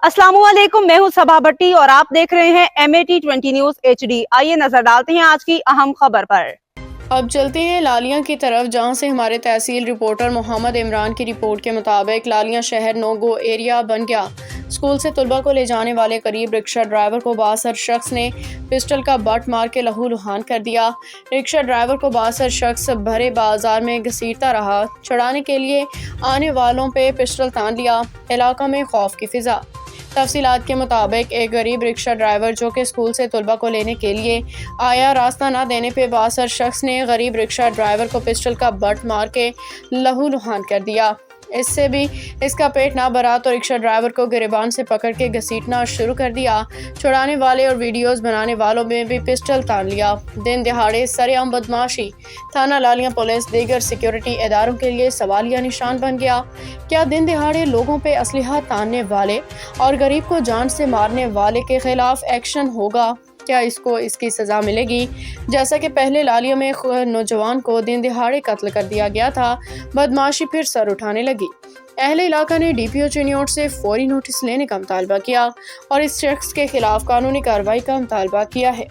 अस्सलाम वालेकुम, मैं हूं सबा भट्टी और आप देख रहे हैं MAT20 न्यूज HD। आइए नजर डालते हैं आज की अहम खबर पर। अब चलते हैं लालिया की तरफ, जहां से हमारे तहसील रिपोर्टर मोहम्मद इमरान की रिपोर्ट के मुताबिक लालिया शहर नो गो एरिया बन गया। स्कूल से तलबा को ले जाने वाले करीब रिक्शा ड्राइवर को बासर शख्स ने पिस्टल का बट मार के लहू लुहान कर दिया। रिक्शा ड्राइवर को बासर शख्स भरे बाजार में घसीटता रहा, छुड़ाने के लिए आने वालों पे पिस्टल तान लिया। इलाका में खौफ की फिजा। तफसीलात के मुताबिक एक गरीब रिक्शा ड्राइवर जो कि स्कूल से तलबा को लेने के लिए आया, रास्ता न देने पे बासर शख्स ने गरीब रिक्शा ड्राइवर को पिस्टल का बट मार के लहू लुहान कर दिया। इससे भी इसका पेट ना भरा तो रिक्शा ड्राइवर को गिरबान से पकड़ के घसीटना शुरू कर दिया। छुड़ाने वाले और वीडियोस बनाने वालों में भी पिस्टल तान लिया। दिन दिहाड़े सरेआम बदमाशी। थाना लालिया पुलिस दीगर सिक्योरिटी इदारों के लिए सवालिया निशान बन गया। क्या दिन दिहाड़े लोगों पे असलहा तानने वाले और गरीब को जान से मारने वाले के खिलाफ एक्शन होगा? क्या इसको इसकी सज़ा मिलेगी? जैसा कि पहले लालिया में नौजवान को दिन दिहाड़े कत्ल कर दिया गया था, बदमाशी फिर सर उठाने लगी। अहले इलाका ने DPO चिन्योट से फौरी नोटिस लेने का मुतालबा किया और इस शख्स के खिलाफ कानूनी कार्रवाई का मुतालबा किया है।